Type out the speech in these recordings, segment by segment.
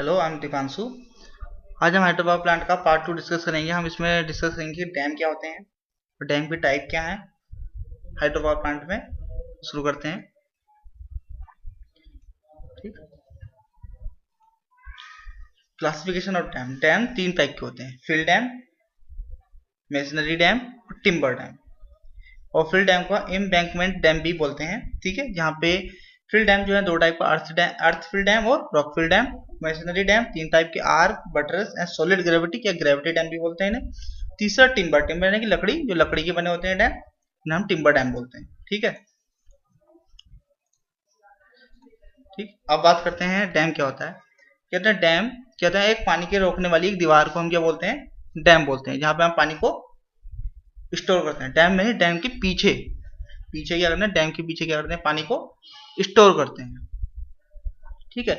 Hello, I am Deepanshu. आज हम hydro power plant का पार्ट 2 डिस्कस करेंगे। हम इसमें डिस्कस करेंगे डैम क्या होते हैं और डैम की टाइप क्या है हाइड्रो पावर प्लांट में। शुरू करते हैं। ठीक। Classification of dam. डैम तीन टाइप के होते हैं: फिल डैम, मेसनरी डैम और टिम्बर डैम। और फिल डैम को एम्बैंकमेंट डैम भी बोलते हैं। ठीक है, जहाँ पे फिल डैम जो है दो टाइप का, अर्थ फिल डैम और rock fill dam. Masonry dam तीन टाइप के, arch, buttress and solid gravity या ग्रेविटी डैम भी बोलते हैं इन्हें। तीसरा टिम्बर। टिम्बर यानी कि लकड़ी, जो लकड़ी के बने होते हैं डैम, इन्हें हम टिम्बर डैम बोलते हैं। ठीक है। ठीक, अब बात करते हैं डैम क्या होता है। कहते हैं डैम क्या होता है, एक पानी के रोकने वाली एक दीवार को हम क्या बोलते हैं, डैम बोलते हैं, जहाँ पे हम पानी को स्टोर करते हैं। डैम में डैम के पीछे पीछे क्या करते हैं, डैम के पीछे क्या करते हैं, पानी को स्टोर करते हैं। ठीक है।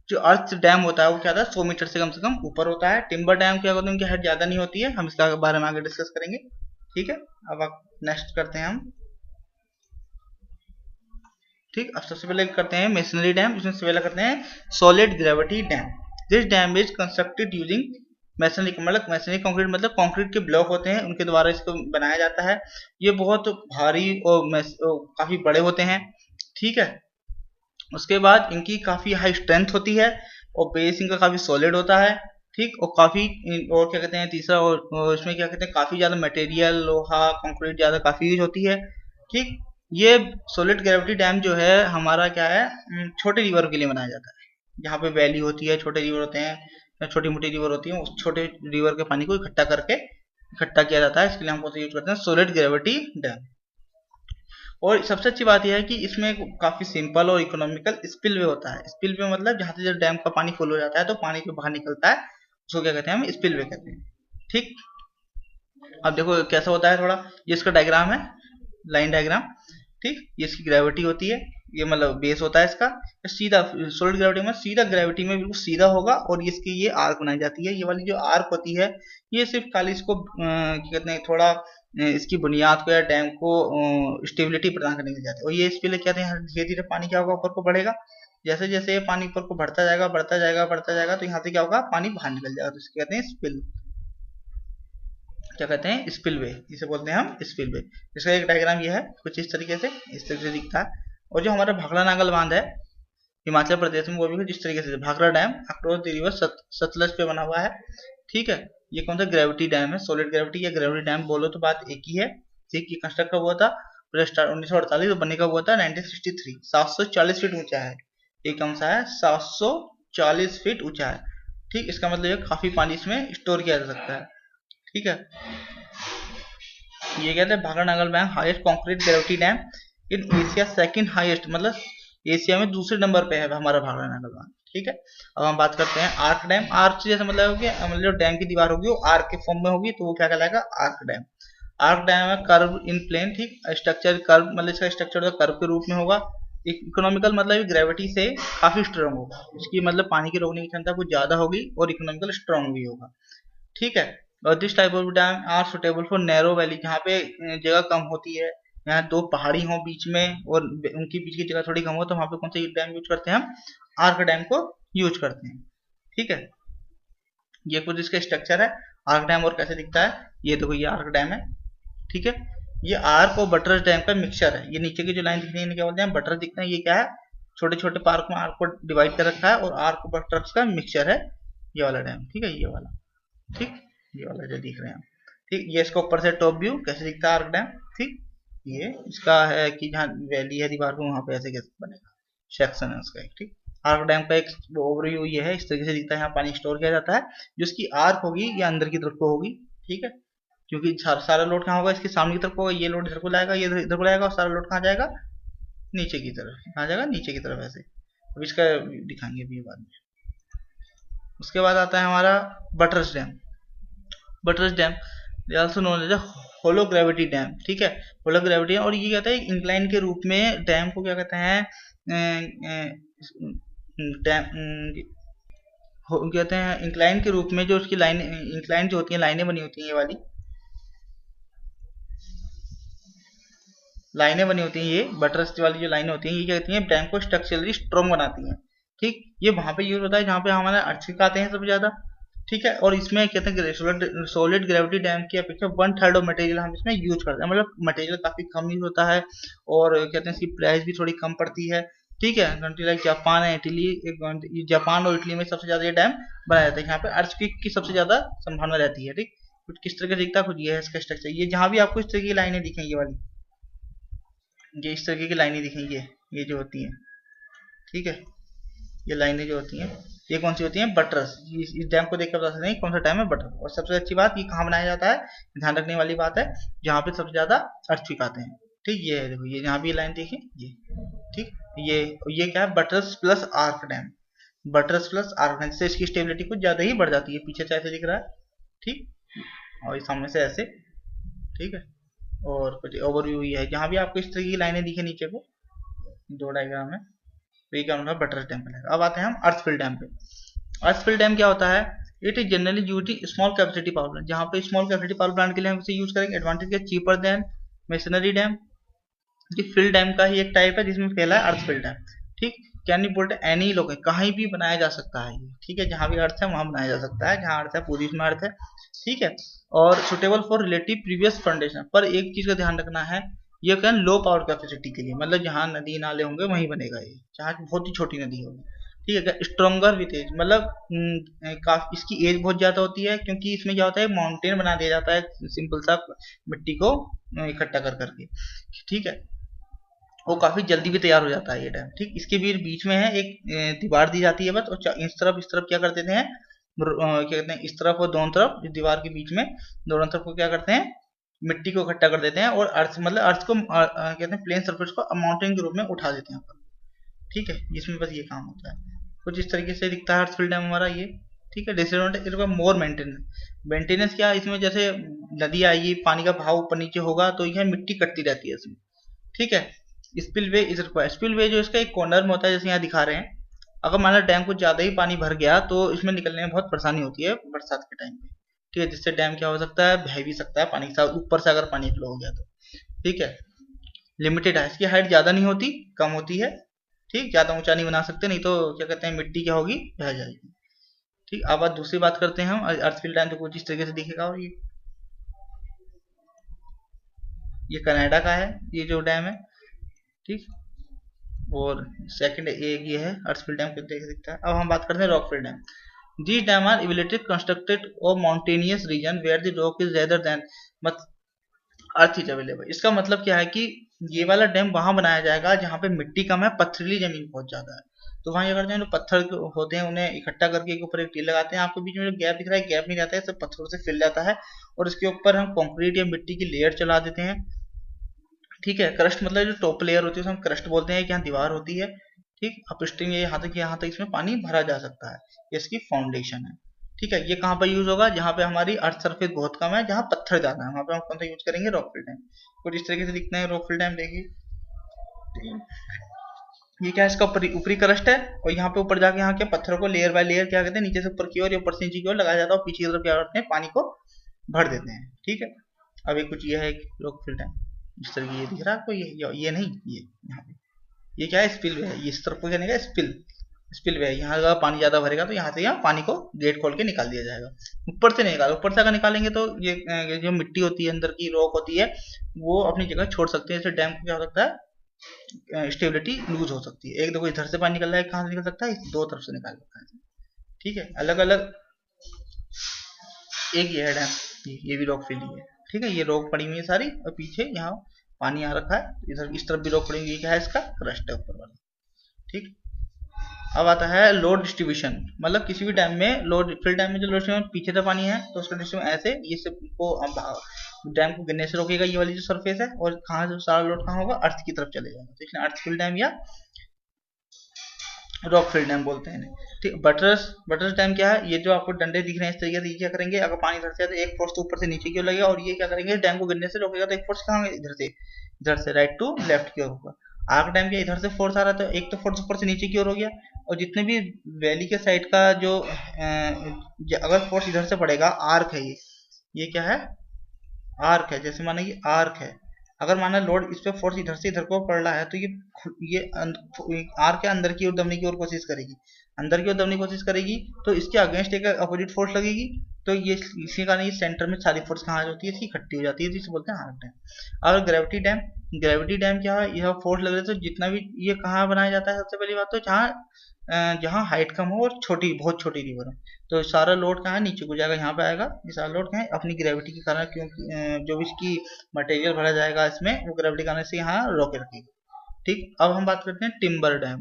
जो अर्थ डैम होता है वो क्या होता है, 100 मीटर से कम ऊपर होता है। टिम्बर डैम क्या होता है, उनकी हाइट ज्यादा नहीं होती है। हम इसके बारे में आगे डिस्कस करेंगे। ठीक है। अब आप नेक्स्ट करते हैं हम। ठीक, अब सबसे पहले करते हैं मेसनरी डैम। इसमें सबसे पहले करते हैं solid gravity dam. This dam is constructed using masonry, मतलब मैसनरी कंक्रीट, मतलब कंक्रीट के ब्लॉक होते हैं, उनके द्वारा इसको बनाया जाता है। ये बहुत भारी और काफी बड़े होते हैं। ठीक है। उसके बाद इनकी काफी हाई स्ट्रेंथ होती है और बेस इनका काफी सॉलिड होता है। ठीक, और काफी, और क्या कहते हैं तीसरा, और इसमें क्या कहते हैं काफी ज्यादा मटेरियल, लोहा, कंक्रीट ज्यादा काफी यूज होती है। ठीक। ये सॉलिड ग्रेविटी डैम जो है हमारा क्या है, छोटे रिवर के लिए बनाया जाता है। जहाँ पे वैली होती है, छोटे रिवर होते हैं, छोटी मोटी रिवर होती है, उस छोटे रिवर के पानी को इकट्ठा किया जाता है। इसके लिए हम कौन सा यूज करते हैं, सॉलिड ग्रेविटी डैम। और सबसे अच्छी बात यह है कि इसमें काफी सिंपल और इकोनॉमिकल स्पिलवे होता है। स्पिलवे मतलब जहां से जब डैम का पानी फुल हो जाता है तो पानी जो बाहर निकलता है उसको क्या कहते हैं, हम स्पिलवे कहते हैं। ठीक। अब देखो कैसा होता है थोड़ा, ये इसका डायग्राम है, लाइन डायग्राम। ठीक, ये इसकी ग्रेविटी होती है, ये मतलब बेस होता है इसका। सीधा सॉलिड ग्रेविटी में सीधा, ग्रेविटी में बिल्कुल सीधा होगा, और इसकी ये आर्क बनाई जाती है। ये वाली जो आर्क होती है ये सिर्फ खाली इसको क्या कहते हैं, थोड़ा इसकी बुनियाद को या डैम को स्टेबिलिटी प्रदान करने के लिए जाते हैं। और ये इस पे कहते हैं धीरे धीरे पानी क्या होगा, ऊपर को बढ़ेगा। जैसे जैसे ये पानी ऊपर को बढ़ता जाएगा तो यहाँ से क्या होगा, पानी बाहर निकल जाएगा। तो इसको कहते हैं स्पिल, क्या कहते हैं, स्पिलवे, जिसे बोलते हैं हम स्पिलवे। इसका एक डायग्राम ये है, कुछ इस तरीके से दिखता है। और जो हमारा भाखड़ा नागल बांध है हिमाचल प्रदेश में, वो भी जिस तरीके से Bhakra dam across the river Sutlej पे बना हुआ है। ठीक है। ये कौन सा ग्रेविटी डैम है, सॉलिड ग्रेविटी या ग्रेविटी डैम बोलो तो बात एक ही है। ठीक, ये कंस्ट्रक्ट कब हुआ था, 1948, बनने का हुआ था 1963। 740 फीट ऊंचा है। ये कौन सा है, 740 फीट ऊंचा है। ठीक, इसका मतलब ये काफी पानी इसमें स्टोर किया जा सकता है। ठीक है। ये कहते हैं Bhakra Nangal dam highest concrete gravity dam in Asia, second highest, मतलब एशिया में दूसरे नंबर पे है हमारा भाखड़ा नागल डैम। ठीक है। अब हम बात करते हैं आर्क डैम। आर्क जैसे मतलब होगी, मतलब डैम की दीवार होगी वो आर्क के फॉर्म में होगी, तो वो क्या कहलाएगा, आर्क डैम। आर्क डैम है कर्व इन प्लेन। ठीक, स्ट्रक्चर कर्व, मतलब इसका स्ट्रक्चर कर्व के रूप में होगा। इकोनॉमिकल मतलब ग्रेविटी से काफी स्ट्रांग होगा, इसकी मतलब पानी की रोकने की क्षमता कुछ ज्यादा होगी और इकोनॉमिकल स्ट्रांग भी होगा। ठीक है। और this type of dam are suitable for narrow valley, जहाँ पे जगह कम होती है, यहाँ दो पहाड़ी हो बीच में और उनकी बीच की जगह थोड़ी कम हो, तो वहां पे कौन सा डैम यूज करते हैं, हम आर्क डैम को यूज करते हैं। ठीक है। ये कुछ इसका स्ट्रक्चर है आर्क डैम, और कैसे दिखता है, ये देखो ये आर्क डैम है। ठीक है। ये आर्क और बटरस डैम का मिक्सचर है। ये नीचे की जो लाइन दिख रही है क्या बोलते हैं, बटरस दिखते हैं। ये क्या है, छोटे छोटे पार्क में आर्क को डिवाइड कर रखा है, और आर्क और बटरस का मिक्सचर है ये वाला डैम। ठीक है, ये वाला। ठीक, ये वाला जो दिख रहे हैं। ठीक, ये इसका ऊपर से टॉप व्यू कैसे दिखता है आर्क डैम। ठीक, ये इसका है कि जहाँ वैली है दीवार को, वहां पे ऐसे कैसे बनेगा, सेक्शन है उसका। ठीक, आर्क डैम का एक ओवरव्यू ये है, इस तरीके से दिखता है। यहाँ पानी स्टोर किया जाता है, जो इसकी आर्क होगी ये अंदर की तरफ को होगी। ठीक है, क्योंकि सारा लोड कहाँ होगा, इसके सामने की तरफ होगा। ये लोड इधर को लाएगा, ये इधर को लाएगा, और सारा लोड कहाँ जाएगा, नीचे की तरफ। कहाँ जाएगा, नीचे की तरफ ऐसे। अब इसका दिखाएंगे अभी बाद में। उसके बाद आता है हमारा buttress dam. Buttress dam also known as hollow gravity dam. ठीक है, होलो ग्रेविटी, और ये कहता है इंक्लाइन के रूप में डैम को क्या कहते हैं, डैम कहते हैं इंक्लाइन के रूप में। जो उसकी लाइन इंक्लाइन जो होती है, लाइनें बनी होती हैं, ये वाली लाइनें बनी होती हैं, ये बटरस वाली जो लाइनें होती हैं, ये क्या कहती हैं, डैम को स्ट्रक्चरली स्ट्रॉन्ग बनाती हैं। ठीक, ये वहां पे यूज होता है जहाँ पे हमारे अर्थक्वेक आते हैं सबसे ज्यादा। ठीक है, और इसमें कहते हैं कि सॉलिड ग्रेविटी डैम की अपेक्षा 1/3 ऑफ मटेरियल हम इसमें यूज करते हैं, मतलब मटेरियल काफी कम यूज होता है, और कहते हैं इसकी प्राइस भी थोड़ी कम पड़ती है। ठीक है, कंट्री लाइक जापान है, इटली, जापान और इटली में सबसे ज्यादा ये डैम बनाया जाता है, यहाँ पे अर्थक्वेक की सबसे ज्यादा संभावना रहती है। ठीक, कुछ किस तरह का दिखता है, कुछ ये है इसका स्ट्रक्चर। ये जहां भी आपको इस तरह की लाइनें दिखेंगी, ये वाली, ये इस तरीके की लाइनें दिखेंगी, ये जो होती हैं, ठीक है, ये लाइनें जो होती हैं, ये कौन सी होती हैं, बटरस। इस डैम को देखकर बता सकते हैं कौन सा डैम है, बटर। और सबसे अच्छी बात, ये कहाँ बनाया जाता है, ध्यान रखने वाली बात है, जहाँ पे सबसे ज्यादा अर्थक्वेक आते हैं। ठीक, ये है, देखो ये जहाँ भी लाइन देखिए, ये ठीक, ये क्या है, buttress plus arc dam. Buttress plus arc dam से इसकी स्टेबिलिटी कुछ ज्यादा ही बढ़ जाती है। पीछे से ऐसे दिख रहा है, ठीक, और ये सामने से ऐसे, ठीक है। और कुछ ओवरव्यू ही है, जहाँ भी आपको इस तरह की लाइनें दिखे नीचे को, दो डायग्राम है, तो ये क्या होगा, बटरस डैम कहलाएगा। अब आते हैं हम अर्थफिल डैम पे। अर्थफिल डैम क्या होता है, it is generally used in small capacity power plant. जहाँ पे स्मॉल कैपेसिटी पावर प्लांट के लिए हम इसे यूज करेंगे। एडवांटेज है चीपर देन मेसनरी डैम। ये फिल डैम का ही एक टाइप है जिसमें फैला है अर्थफिल डैम। ठीक, कैन बी बुल्ट एनी लोग, कहीं भी बनाया जा सकता है ये। ठीक है, जहां भी अर्थ है वहां बनाया जा सकता है, जहां अर्थ है पूरी में अर्थ है। ठीक है, और suitable for relative previous foundation. पर एक चीज का ध्यान रखना है, ये क्या लो पावर कैपेसिटी के लिए, मतलब जहां नदी नाले होंगे वहीं बनेगा ये, जहां बहुत ही छोटी नदी होगी। ठीक है, स्ट्रॉन्गर विथ एज, मतलब काफी इसकी एज बहुत ज्यादा होती है, क्योंकि इसमें क्या होता है, माउंटेन बना दिया जाता है सिंपल सा मिट्टी को इकट्ठा कर करके। ठीक है, वो काफी जल्दी भी तैयार हो जाता है ये डैम। ठीक, इसके भी बीच में है एक दीवार दी जाती है बस, और इस तरफ क्या कर देते हैं, क्या कहते हैं, इस तरफ और दोनों तरफ, इस दीवार के बीच में दोनों तरफ को क्या करते हैं, मिट्टी को इकट्ठा कर देते हैं, और अर्थ मतलब अर्थ को कहते हैं प्लेन सरफेस को माउंटेन के रूप में उठा देते हैं। ठीक है, इसमें बस ये काम होता है। कुछ इस तरीके से दिखता है अर्थफिल डैम हमारा ये। ठीक है, डिसएडवांटेज मोर मेंटेनेंस क्या है इसमें, जैसे नदी आएगी, पानी का भाव ऊपर नीचे होगा, तो यह मिट्टी कटती रहती है इसमें। ठीक है, स्पिलवे इज रिक्वायर्ड। स्पिलवे जो इसका एक कॉर्नर में होता है, जैसे यहाँ दिखा रहे हैं, अगर मान लो डैम को ज्यादा ही पानी भर गया तो इसमें निकलने में बहुत परेशानी होती है बरसात के टाइम पे। ठीक है, जिससे डैम क्या हो सकता है, बह भी सकता है पानी के साथ, ऊपर से अगर पानी फ्लो हो गया तो। ठीक है, लिमिटेड है, इसकी हाइट ज्यादा नहीं होती, कम होती है। ठीक, ज्यादा ऊंचा नहीं बना सकते, नहीं तो क्या कहते हैं, मिट्टी क्या होगी, बह जाएगी। ठीक, अब बात दूसरी बात करते हैं हम अर्थफिल डैम, तो कुछ इस तरीके से दिखेगा। और ये कनाडा का है ये जो डैम है। ठीक, और सेकंड एक ये है अर्थफिल डैम को देख सकता है। अब हम बात करते हैं rockfill dam. These dam are evaluated constructed of mountainous region where the rock is rather than earth is available. इसका मतलब क्या है कि ये वाला डैम वहां बनाया जाएगा जहां पे मिट्टी कम है, पथरीली जमीन बहुत ज्यादा है। तो वहां क्या करते हैं, जो पत्थर होते हैं उन्हें इकट्ठा करके एक ऊपर एक टील लगाते हैं। आपको बीच में जो गैप दिख रहा है, गैप नहीं रहता है, सब पत्थरों से फिल जाता है, और इसके ऊपर हम कंक्रीट या मिट्टी की लेयर चला देते हैं। ठीक है, क्रस्ट मतलब जो टॉप लेयर होती है उसे हम क्रस्ट बोलते हैं, कि यहाँ दीवार होती है। ठीक, अपस्ट्रीम ये यहाँ तक इसमें पानी भरा जा सकता है, ये इसकी फाउंडेशन है। ठीक है, ये कहाँ पर यूज होगा, जहाँ पे हमारी अर्थ सरफेस बहुत कम है, जहाँ पत्थर ज्यादा है, वहां पे हम कौन सा यूज करेंगे, रॉकफिल डैम। कुछ इस तरीके से दिखना है रॉकफिल डैम, देखिए ये क्या है, इसका ऊपरी क्रस्ट है, और यहाँ पे ऊपर जाके यहाँ के पत्थरों को लेयर बाय लेयर क्या कहते हैं, नीचे से ऊपर की ओर या ऊपर से नीचे की ओर लगाया जाता है, और पीछे की तरफ क्या करते हैं, पानी को भर देते हैं। ठीक है, अभी कुछ ये है रॉकफिल डैम, इस तरह की ये दिख रहा है आपको, ये नहीं, ये यहाँ पे ये क्या है, स्पिल वे है, ये इस तरफ को क्या स्पिल वे है। यहाँ अगर पानी ज्यादा भरेगा तो यहाँ से यहाँ पानी को गेट खोल के निकाल दिया जाएगा, ऊपर से नहीं निकाल, ऊपर से अगर निकालेंगे तो ये जो मिट्टी होती है, अंदर की रॉक होती है, वो अपनी जगह छोड़ सकती है। जैसे डैम को क्या हो सकता है, स्टेबिलिटी लूज हो सकती है। एक देखो इधर से पानी निकल रहा है, कहाँ से निकल सकता है, दो तरफ से निकाल सकता है। ठीक है, अलग अलग, एक ये है डैम, ये भी रॉक फिल है। ठीक है, ये रॉक पड़ी हुई है सारी, और पीछे यहाँ पानी आ रखा है, इधर इस तरफ भी रॉक पड़ी हुई है, क्या है, इसका क्रस्ट है ऊपर वाला। ठीक, अब आता है लोड डिस्ट्रीब्यूशन, मतलब किसी भी डैम में लोड, फिल डैम में जो लोड डिस्ट्रीब्यूशन, पीछे से पानी है तो उसका डिस्ट्रीब्यूशन ऐसे, ये को डैम को गिरने से रोकेगा, ये वाली जो सरफेस है, और कहाँ से सारा लोड कहाँ होगा, अर्थ की तरफ चले जाएगा, तो इसलिए अर्थ फिल डैम या रॉक फिल डैम बोलते हैं। ठीक, बटरस डैम क्या है, ये जो आपको डंडे दिख रहे हैं इस तरीके से, ये क्या करेंगे, अगर पानी इधर से है तो एक फोर्स तो ऊपर से नीचे की ओर लगेगा, और ये क्या करेंगे, डैम को गिरने से रोकेगा, तो एक फोर्स कहाँ, इधर से राइट टू लेफ्ट की ओर होगा। आर्क डैम के इधर से फोर्स आ रहा है, तो एक तो फोर्स ऊपर से नीचे की ओर हो गया, और जितने भी वैली के साइड का जो अगर फोर्स इधर से पड़ेगा, आर्क है ये क्या है, आर्क है, जैसे माने ये आर्क है, अगर माना लोड इस पे फोर्स इधर से इधर को पड़ रहा है तो ये आर के अंदर की ओर दबने की ओर कोशिश करेगी, अंदर की ओर दबने की कोशिश करेगी, तो इसके अगेंस्ट एक अपोजिट फोर्स लगेगी, तो ये इसी कारण ये सेंटर में सारी फोर्स कहाँ होती है, इसकी इकट्ठी हो जाती है, जिसे बोलते हैं आर्क डैम। और ग्रेविटी डैम क्या है, यह फोर्स लग रहा है तो जितना भी ये कहाँ बनाया जाता है, सबसे पहली बात तो जहाँ हाइट कम हो और बहुत छोटी रिवर हो, तो सारा लोड कहाँ नीचे को जाएगा, यहाँ पे आएगा, ये सारा लोड कहाँ है अपनी ग्रेविटी के कारण, क्योंकि जो भी इसकी मटेरियल भरा जाएगा इसमें वो ग्रेविटी के कारण से यहाँ रोके रखेगी। ठीक, अब हम बात करते हैं टिम्बर डैम।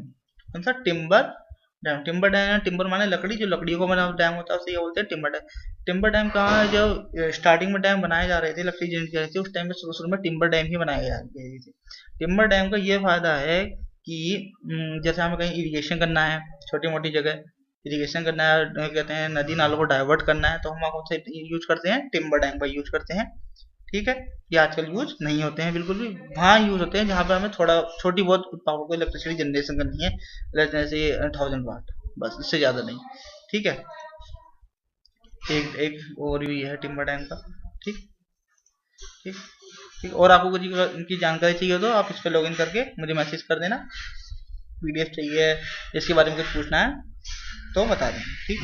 कौन सा? टिम्बर डैम टिम्बर माने लकड़ी, जो लकड़ियों को बना डैम होता है उसे ये बोलते हैं टिम्बर डैम। टिम्बर डैम कहाँ है? जो स्टार्टिंग में डैम बनाए जा रहे थे, लकड़ी जनरेट कर रहे थे, उस टाइम में शुरू में टिम्बर डैम ही बनाए जा रहे थे। टिम्बर डैम का ये फायदा है कि जैसे हमें कहीं इरिगेशन करना है, छोटी मोटी जगह इरिगेशन करना है, कहते हैं नदी नालों को डाइवर्ट करना है, तो हम कौन से यूज करते हैं? टिम्बर डैम का यूज करते हैं। ठीक है, ये आजकल यूज नहीं होते हैं बिल्कुल भी, वहाँ यूज होते हैं जहाँ पर हमें थोड़ा छोटी बहुत पावर को इलेक्ट्रिसिटी जनरेशन करनी है, जैसे 1000 वाट, बस इससे ज़्यादा नहीं। ठीक है, एक और भी है टिम्बर डैम का। ठीक ठीक ठीक, और आपको कुछ इनकी जानकारी चाहिए तो आप इस पर लॉगिन करके मुझे मैसेज कर देना, PDF चाहिए, इसके बारे में कुछ पूछना है तो बता दें। ठीक।